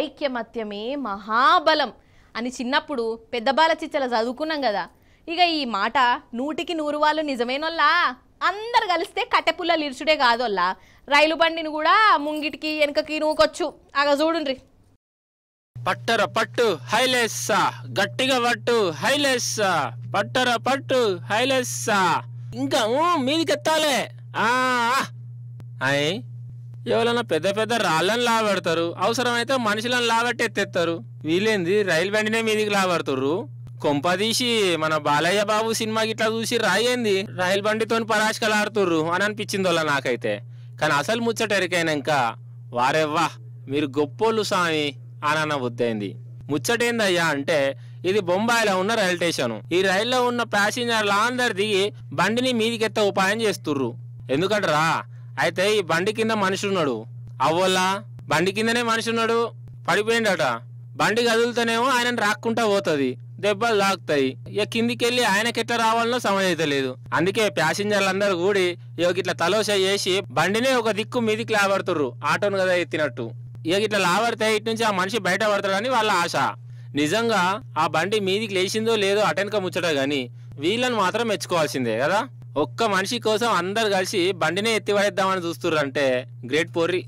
ఐక్యమత్యమే మహాబలం అని చిన్నప్పుడు పెద్ద బాల చిచ్చల చదువుకున్నాం కదా. ఇక ఈ మాట 100కి 100 వాళ్ళు నిజమేనోళ్ళా. అందరు కలిస్తే కట్టెపుల్లలు ఇరుచుడే కాదోళ్ళా, రైలు బండిని కూడా ముంగిటికి వెనకకి నూకొచ్చు. అగ చూడుండ్రి. పట్టర పట్టు హైలెస్సా, గట్టిగా పట్టు హైలెస్సా, పట్టర పట్టు హైలెస్సా, ఇంకా మీదికెత్తాలే. అయ్ ఎవరైనా పెద్ద పెద్ద రాళ్ళని లాబెడతారు, అవసరమైతే మనుషులను లాబట్టి ఎత్తెత్తారు. వీళ్ళేంది రైలు బండినే మీదికి లాబడుతుర్రు. కొంపదీసి మన బాలయ్య బాబు సినిమాకి ఇట్లా చూసి రాయింది రైలు బండితో పరాశకలాడుతుర్రు అని అనిపించింది వాళ్ళ నాకైతే. కానీ అసలు ముచ్చట ఎరికైనాక వారెవ్వా మీరు గొప్పోళ్ళు సామి అని అన్న బుద్ధైంది. ముచ్చటేందయ్యా అంటే ఇది బొంబాయిలో ఉన్న రైలు స్టేషన్. ఈ రైల్లో ఉన్న ప్యాసింజర్లు అందరు దిగి బండిని మీదికెత్త ఉపాయం చేస్తుర్రు. ఎందుకంటరా, అయితే ఈ బండి కింద మనిషి ఉన్నాడు. అవ్వల్లా బండి కిందనే మనిషి ఉన్నాడు, పడిపోయిండట. బండి కదులుతూనేమో ఆయనను రాక్కుంటా పోతుంది, దెబ్బలు తాకుతాయి. ఇక కిందికెళ్ళి ఆయనకెట్లా రావాలనో సమజైతే లేదు. అందుకే ప్యాసింజర్లు అందరూ కూడి ఇట్లా తలోస చేసి బండినే ఒక దిక్కు మీదికి లాబడుతుర్రు, ఆటోను కదా ఎత్తినట్టు. ఇట్లా లాబడితే ఇటు నుంచి ఆ మనిషి బయట పడతాడని వాళ్ళ ఆశ. నిజంగా ఆ బండి మీదికి లేచిందో లేదో అటెనక ముచ్చట గాని వీళ్ళని మాత్రం మెచ్చుకోవాల్సిందే కదా. ఒక్క మనిషి కోసం అందరు కలిసి బండినే ఎత్తిపడేద్దామని చూస్తుర్రు అంటే గ్రేట్ పోర్రి.